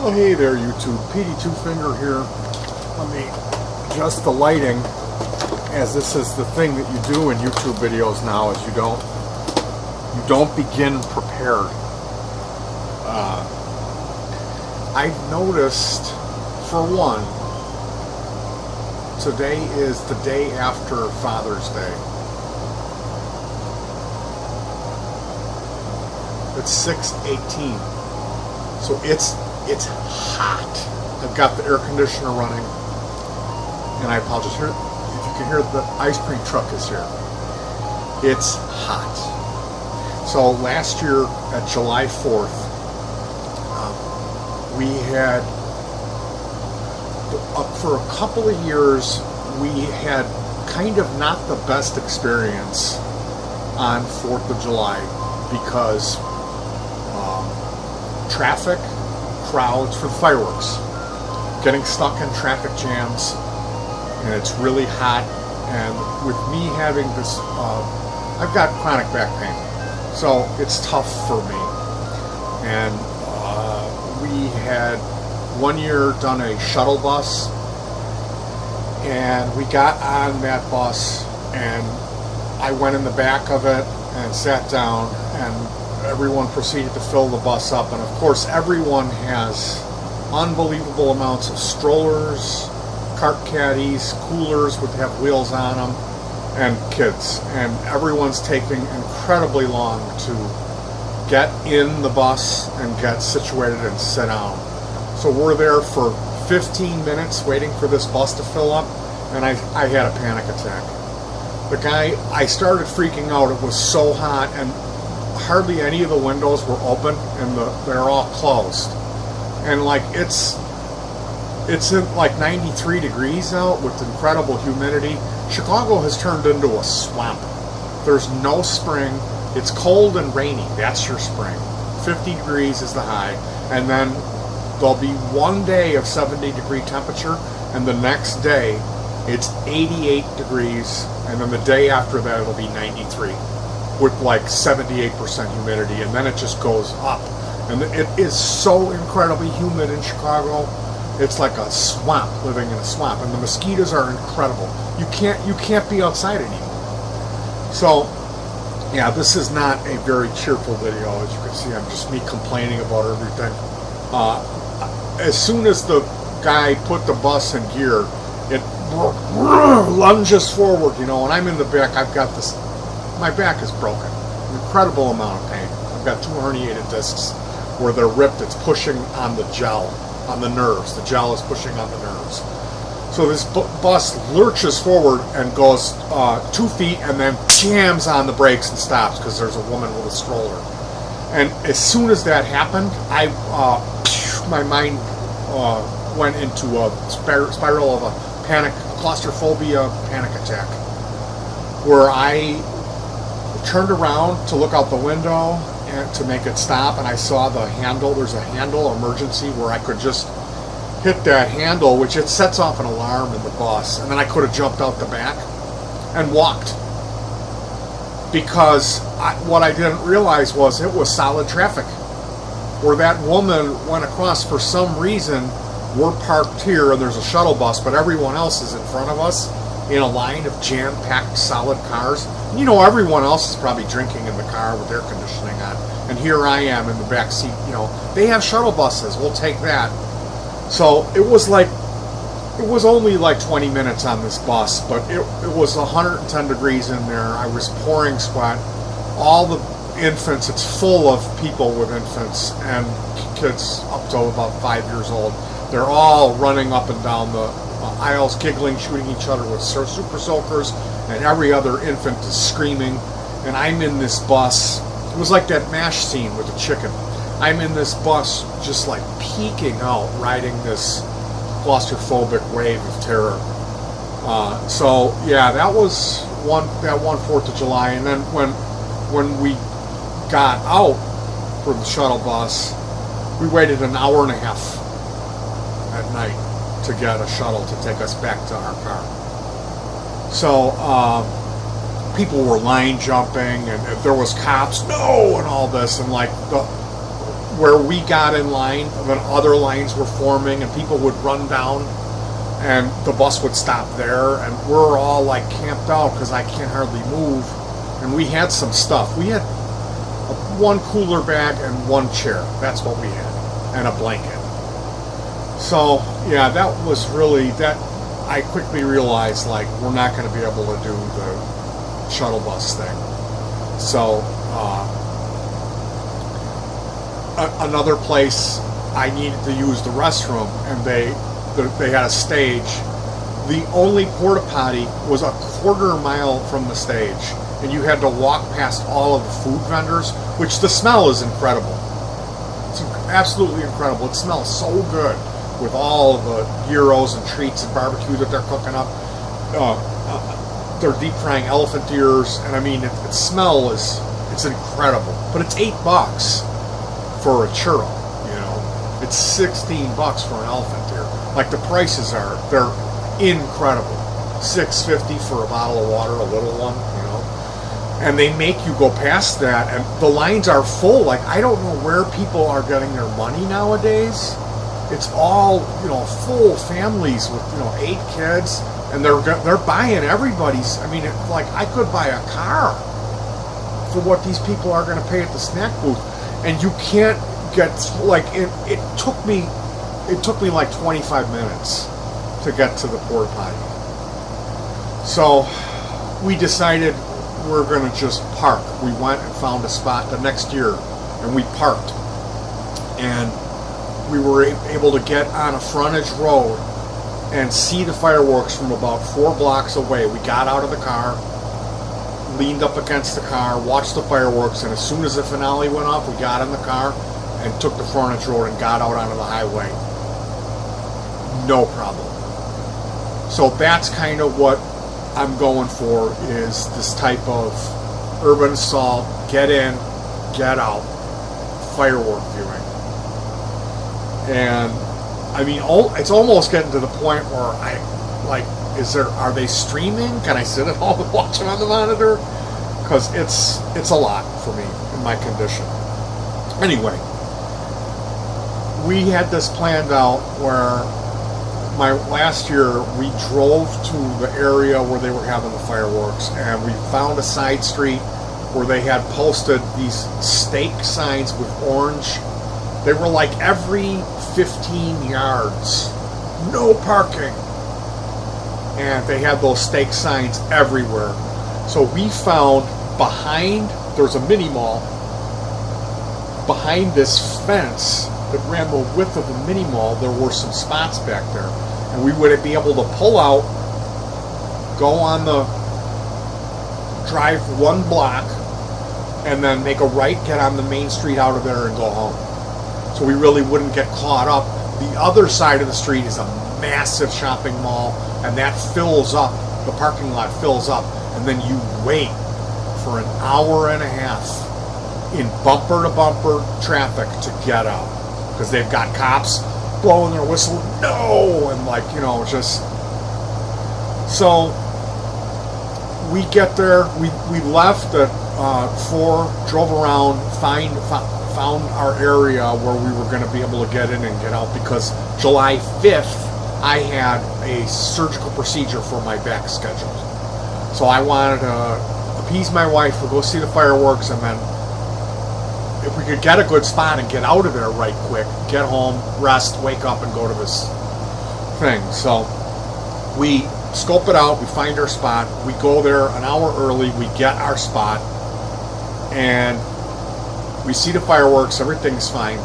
Oh, hey there, YouTube. Petey Twofinger here. Let me adjust the lighting, as this is the thing that you do in YouTube videos now, is you don't begin prepared. I've noticed, for one, today is the day after Father's Day. It's 6:18, so it's hot. I've got the air conditioner running, and I apologize. Here, if you can hear, the ice cream truck is here. It's hot. So last year at July 4th, we had, for a couple of years, we had kind of not the best experience on 4th of July because traffic, crowds for the fireworks, getting stuck in traffic jams, and it's really hot. And with me having this, I've got chronic back pain, so it's tough for me. And we had one year done a shuttle bus, and we got on that bus, and I went in the back of it and sat down, and everyone proceeded to fill the bus up. And of course, everyone has unbelievable amounts of strollers, cart caddies, coolers would have wheels on them, and kids. And everyone's taking incredibly long to get in the bus and get situated and sit down. So we're there for 15 minutes waiting for this bus to fill up, and I had a panic attack. I started freaking out. It was so hot, and hardly any of the windows were open, and they're all closed. And like it's in like 93 degrees out with incredible humidity. Chicago has turned into a swamp. There's no spring. It's cold and rainy. That's your spring. 50 degrees is the high, and then there'll be one day of 70-degree temperature, and the next day it's 88 degrees, and then the day after that it'll be 93 with like 78% humidity, and then it just goes up. And it is so incredibly humid in Chicago. It's like a swamp, living in a swamp, and the mosquitoes are incredible. You can't be outside anymore. So yeah, this is not a very cheerful video. As you can see, I'm just me complaining about everything. As soon as the guy put the bus in gear, it lunges forward, and I'm in the back. I've got this, my back is broken, an incredible amount of pain. I've got 2 herniated discs where they're ripped. It's pushing on the gel, on the nerves. The gel is pushing on the nerves. So this bus lurches forward and goes 2 feet, and then jams on the brakes and stops because there's a woman with a stroller. And as soon as that happened, my mind went into a spiral of a claustrophobia panic attack, where I turned around to look out the window and to make it stop, and I saw the handle. There's a handle emergency where I could just hit that handle, which it sets off an alarm in the bus, and then I could have jumped out the back and walked, because what I didn't realize was it was solid traffic where that woman went across. For some reason, we're parked here and there's a shuttle bus, but everyone else is in front of us in a line of jam-packed solid cars. And everyone else is probably drinking in the car with air conditioning on, and here I am in the back seat. They have shuttle buses, we'll take that. So it was only like 20 minutes on this bus, but it was 110 degrees in there. I was pouring sweat. All the infants, it's full of people with infants and kids up to about 5 years old. They're all running up and down the aisles, giggling, shooting each other with super soakers, and every other infant is screaming. And I'm in this bus. It was like that MASH scene with the chicken. I'm in this bus just like peeking out, riding this claustrophobic wave of terror. So yeah, that was one 4th of July. And then when we got out for the shuttle bus, we waited an hour and a half at night to get a shuttle to take us back to our car. So people were line jumping, and if there was cops, no, and all this, and like where we got in line, when other lines were forming, and people would run down, and the bus would stop there, and we're all like camped out because I can't hardly move. And we had some stuff. We had one cooler bag and one chair. That's what we had, and a blanket. So yeah, that was really that. I quickly realized like we're not going to be able to do the shuttle bus thing. So another place I needed to use the restroom, and they had a stage. The only porta potty was a quarter mile from the stage, and you had to walk past all of the food vendors, which the smell is incredible. It's absolutely incredible. It smells so good with all of the gyros and treats and barbecue that they're cooking up. They're deep frying elephant ears, and I mean, the smell it's incredible. But it's $8 for a churro, you know. It's $16 for an elephant ear. Like the prices they're incredible. $6.50 for a bottle of water, a little one, you know. And they make you go past that, and the lines are full. Like, I don't know where people are getting their money nowadays. It's all, you know, full families with, you know, 8 kids, and they're buying everybody's. I mean, like, I could buy a car for what these people are going to pay at the snack booth, and you can't get like it took me like 25 minutes to get to the porta potty. So we decided we're going to just park. We went and found a spot the next year, and we parked, and we were able to get on a frontage road and see the fireworks from about 4 blocks away. We got out of the car, leaned up against the car, watched the fireworks, and as soon as the finale went off, we got in the car and took the frontage road and got out onto the highway. No problem. So that's kind of what I'm going for, is this type of urban assault, get in, get out, firework viewing. And I mean, it's almost getting to the point where are they streaming? Can I sit at home and watch them on the monitor? Because it's a lot for me in my condition. Anyway, we had this planned out where last year we drove to the area where they were having the fireworks, and we found a side street where they had posted these stake signs with orange. They were like every 15 yards, no parking. And they had those stake signs everywhere. So we found there's a mini mall, behind this fence that ran the width of the mini mall, there were some spots back there. And we would be able to pull out, go on the drive 1 block, and then make a right, get on the main street out of there, and go home. So we really wouldn't get caught up. The other side of the street is a massive shopping mall, and that fills up, the parking lot fills up, and then you wait for an hour and a half in bumper-to-bumper traffic to get out, because they've got cops blowing their whistle, no, and like, you know, just... So we get there, we left at 4, drove around, found our area where we were going to be able to get in and get out, because July 5th I had a surgical procedure for my back scheduled. So I wanted to appease my wife, we'll go see the fireworks, and then if we could get a good spot and get out of there right quick, get home, rest, wake up, and go to this thing. So we scope it out, we find our spot, we go there an hour early, we get our spot, and we see the fireworks, everything's fine.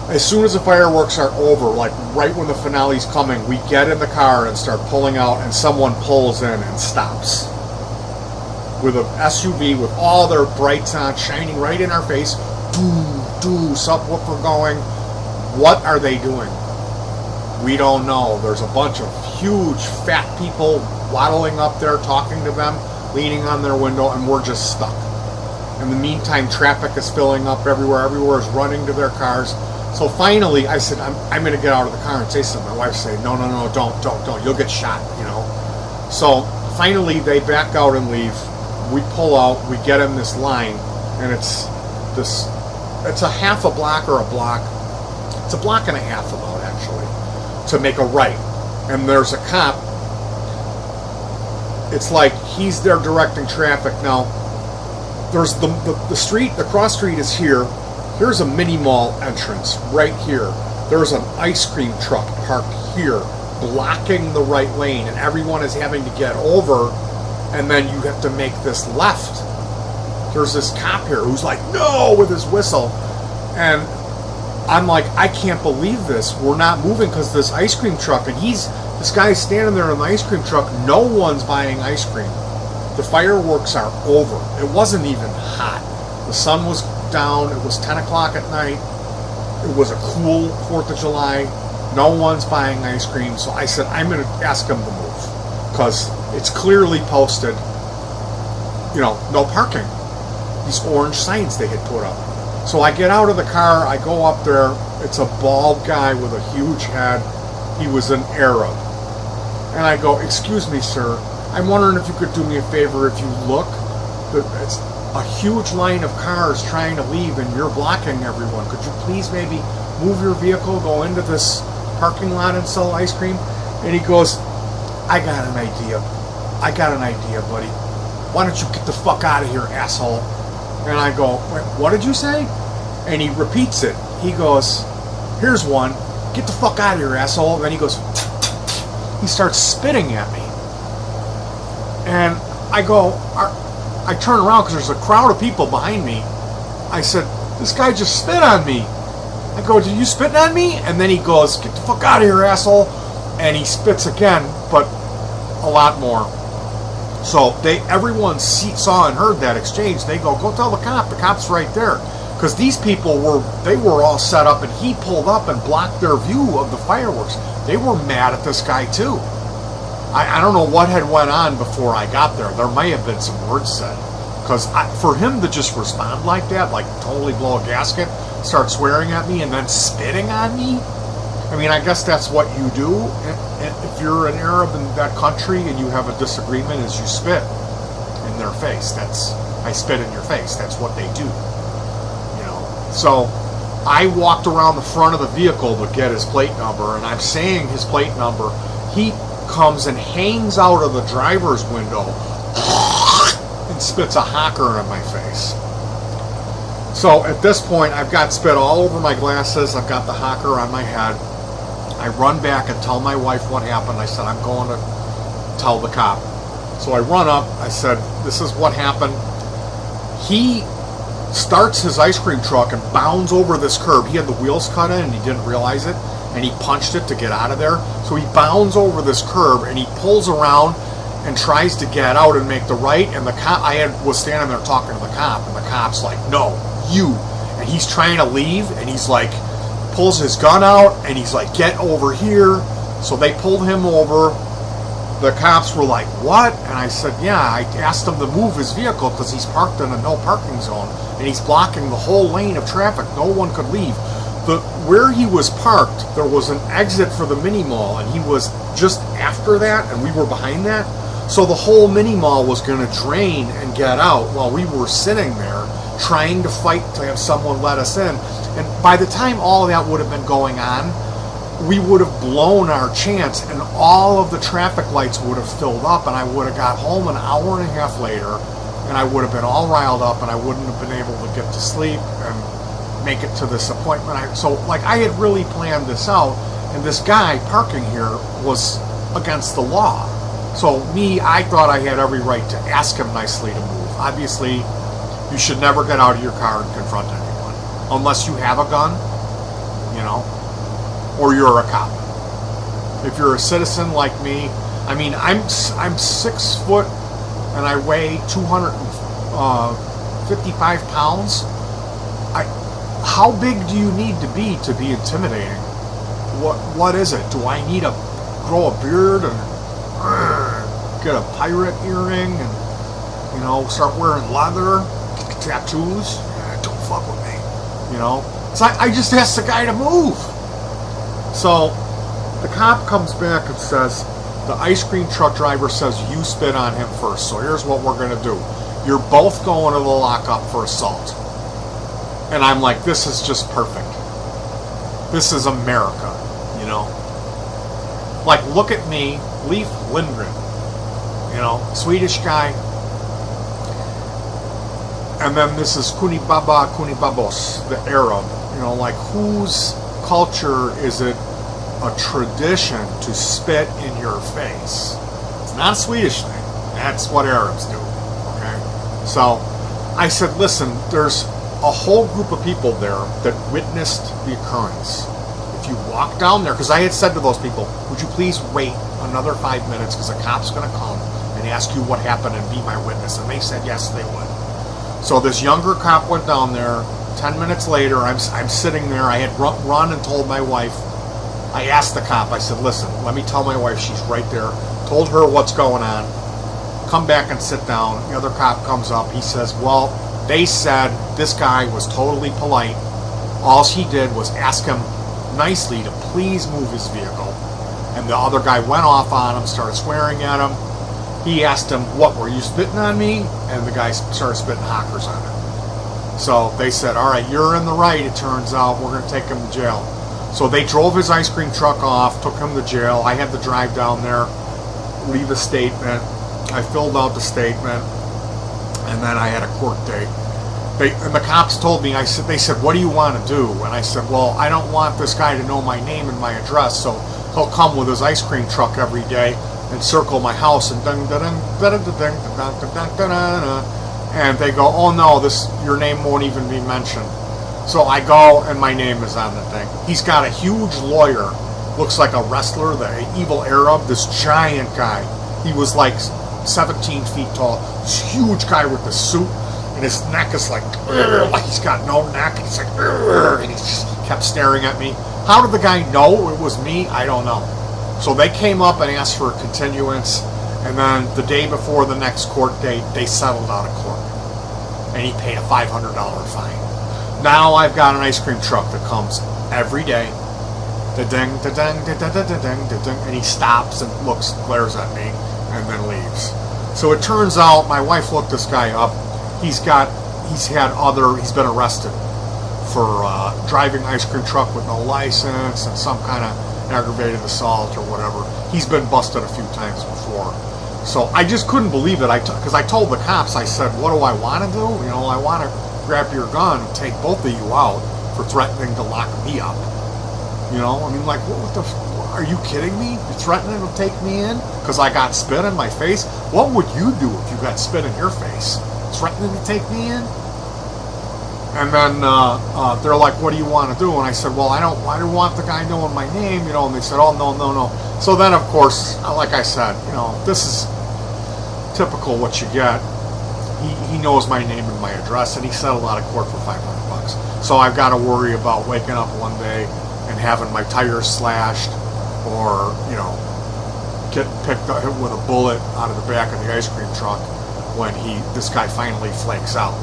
As soon as the fireworks are over, like right when the finale's coming, we get in the car and start pulling out, and someone pulls in and stops with an SUV with all their brights on, shining right in our face. Subwoofer going. What are they doing? We don't know. There's a bunch of huge fat people waddling up there, talking to them, leaning on their window, and we're just stuck. In the meantime, traffic is filling up everywhere. Everywhere is running to their cars. So finally, I said, I'm going to get out of the car and say something. My wife said, no, don't. You'll get shot, you know. So finally, they back out and leave. We pull out. We get in this line, and it's this it's a half a block or a block. It's a block and a half about, actually, to make a right. And there's a cop. It's like he's there directing traffic. Now, there's the street, the cross street is here. Here's a mini mall entrance right here. There's an ice cream truck parked here, blocking the right lane, and everyone is having to get over, and then you have to make this left. There's this cop here who's like, no, with his whistle. And I'm like, I can't believe this. We're not moving because this ice cream truck, and this guy's standing there in the ice cream truck. No one's buying ice cream. The fireworks are over. It wasn't even hot. The sun was down. It was 10 o'clock at night. It was a cool 4th of July. No one's buying ice cream. So I said, I'm going to ask him to move because it's clearly posted, no parking. These orange signs they had put up. So I get out of the car, I go up there, it's a bald guy with a huge head. He was an Arab. And I go, excuse me, sir, I'm wondering if you could do me a favor. If you look, it's a huge line of cars trying to leave and you're blocking everyone. Could you please maybe move your vehicle, go into this parking lot and sell ice cream? And he goes, I got an idea, buddy. Why don't you get the fuck out of here, asshole? And I go, wait, what did you say? And he repeats it. He goes, here's one. Get the fuck out of here, asshole. And then he goes, he starts spitting at me. And I go, I turn around because there's a crowd of people behind me. I said, this guy just spit on me. I go, did you spit on me? And then he goes, get the fuck out of here, asshole. And he spits again, but a lot more. So everyone saw and heard that exchange. They go tell the cop. The cop's right there. Because these people were all set up, and he pulled up and blocked their view of the fireworks. They were mad at this guy too. I don't know what had went on before I got there. There may have been some words said. Because for him to just respond like that, like totally blow a gasket, start swearing at me, and then spitting on me, I mean, I guess that's what you do. And if you're an Arab in that country and you have a disagreement, is you spit in their face. I spit in your face. That's what they do. So I walked around the front of the vehicle to get his plate number, and I'm saying his plate number. He comes and hangs out of the driver's window and spits a hocker in my face. So at this point, I've got spit all over my glasses. I've got the hocker on my head. I run back and tell my wife what happened. I said, I'm going to tell the cop. So I run up. I said, this is what happened. He starts his ice cream truck and bounds over this curb. He had the wheels cut in and he didn't realize it, and he punched it to get out of there. So he bounds over this curb and he pulls around and tries to get out and make the right. And the cop, was standing there talking to the cop, and the cop's like, no, you. And he's trying to leave, and he's like, pulls his gun out, and he's like, get over here. So they pulled him over. The cops were like, what? And I said, yeah, I asked him to move his vehicle because he's parked in a no parking zone, and he's blocking the whole lane of traffic. No one could leave. Where he was parked, there was an exit for the mini mall, and he was just after that, and we were behind that. So the whole mini mall was going to drain and get out while we were sitting there trying to fight to have someone let us in. And by the time all of that would have been going on, we would have blown our chance, and all of the traffic lights would have filled up, and I would have got home an hour and a half later, and I would have been all riled up, and I wouldn't have been able to get to sleep and make it to this appointment. I had really planned this out, and this guy parking here was against the law. So I thought I had every right to ask him nicely to move. Obviously, you should never get out of your car and confront anyone, unless you have a gun, or you're a cop. If you're a citizen like me, I mean, I'm 6 foot and I weigh 255 pounds. How big do you need to be intimidating? What is it? Do I need to grow a beard and get a pirate earring and start wearing leather, tattoos? Don't fuck with me, So I just asked the guy to move. So the cop comes back and says, the ice cream truck driver says you spit on him first. So here's what we're going to do. You're both going to the lockup for assault. And I'm like, this is just perfect. This is America, you know? Like, look at me, Leif Lindgren, you know, Swedish guy. And then this is Kunibabos, the Arab. You know, like, whose culture is it a tradition to spit in your face? It's not a Swedish thing. That's what Arabs do, okay? So I said, listen, there's a whole group of people there that witnessed the occurrence. If you walk down there, because I had said to those people, would you please wait another 5 minutes because a cop's going to come and ask you what happened and be my witness. And they said yes, they would. So this younger cop went down there. 10 minutes later, I'm sitting there. I had run and told my wife. I asked the cop, I said, listen, let me tell my wife, she's right there. Told her what's going on. Come back and sit down. The other cop comes up. He says, well, they said this guy was totally polite. All she did was ask him nicely to please move his vehicle. And the other guy went off on him, started swearing at him. He asked him, what, were you spitting on me? And the guy started spitting hockers on him. So they said, all right, you're in the right, it turns out. We're going to take him to jail. So they drove his ice cream truck off, took him to jail. I had to drive down there, leave a statement. I filled out the statement, and then I had a court date. And the cops told me, they said, what do you want to do? And I said, well, I don't want this guy to know my name and my address, so he'll come with his ice cream truck every day and circle my house and and they go, oh no, your name won't even be mentioned. So I go and my name is on the thing. He's got a huge lawyer, looks like a wrestler, the evil Arab, this giant guy. He was like 17 feet tall, this huge guy with the suit, and his neck is like he's got no neck, and he's like, and he just kept staring at me. How did the guy know it was me? I don't know. So they came up and asked for a continuance, and then the day before the next court date, they settled out of court. And he paid a $500 fine. Now I've got an ice cream truck that comes every day. Da-ding, da-ding, da-da-da-ding, da-ding, and he stops and looks, glares at me, and then leaves. So it turns out, my wife looked this guy up. He's been arrested for driving an ice cream truck with no license and some kind of aggravated assault or whatever. He's been busted a few times before. So I just couldn't believe it. Because I told the cops, I said, what do I want to do? You know, I want to grab your gun and take both of you out for threatening to lock me up. You know, I mean, like, are you kidding me? You're threatening to take me in because I got spit in my face? What would you do if you got spit in your face? Threatening to take me in? And then they're like, what do you want to do? And I said, well, I don't want the guy knowing my name, you know. And they said, oh, no. So then, of course, like I said, you know, this is typical what you get. He knows my name and my address, and he settled out of court for $500. So I've got to worry about waking up one day and having my tires slashed, or, you know, getting picked up with a bullet out of the back of the ice cream truck when this guy finally flakes out.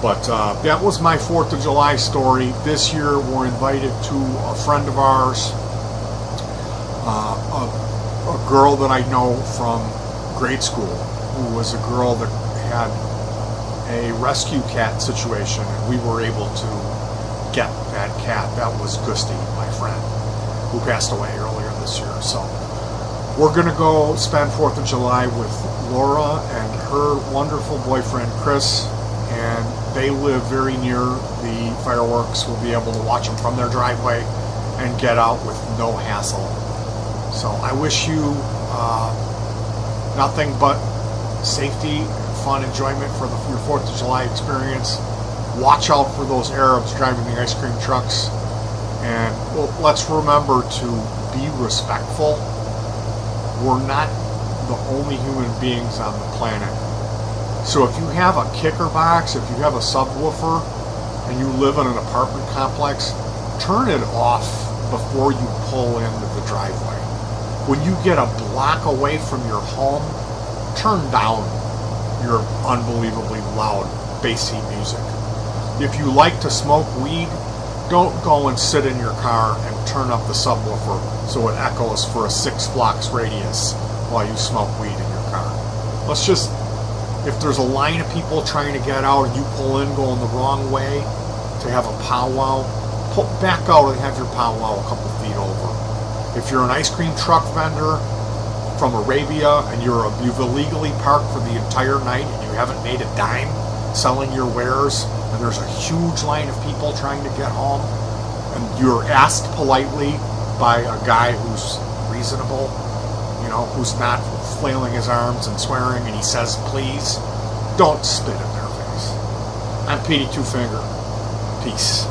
But that was my 4th of July story. This year we're invited to a friend of ours, a girl that I know from grade school, who was a girl that had a rescue cat situation, and we were able to get that cat. That was Gusty, my friend, who passed away earlier this year. So we're going to go spend 4th of July with Laura and her wonderful boyfriend, Chris, and they live very near the fireworks. We'll be able to watch them from their driveway and get out with no hassle. So I wish you nothing but safety, fun, enjoyment for your 4th of July experience. Watch out for those Arabs driving the ice cream trucks. And let's remember to be respectful. We're not the only human beings on the planet. So if you have a kicker box, if you have a subwoofer, and you live in an apartment complex, turn it off before you pull into the driveway. When you get a block away from your home, turn down your unbelievably loud bassy music. If you like to smoke weed, don't go and sit in your car and turn up the subwoofer so it echoes for a 6 blocks radius while you smoke weed in your car. Let's just, if there's a line of people trying to get out and you pull in going the wrong way, to have a powwow, back out and have your powwow a couple feet over. If you're an ice cream truck vendor from Arabia and you've illegally parked for the entire night and you haven't made a dime selling your wares, and there's a huge line of people trying to get home, and you're asked politely by a guy who's reasonable, who's not flailing his arms and swearing, and he says please, don't spit in their face. I'm Petey Twofinger. Peace.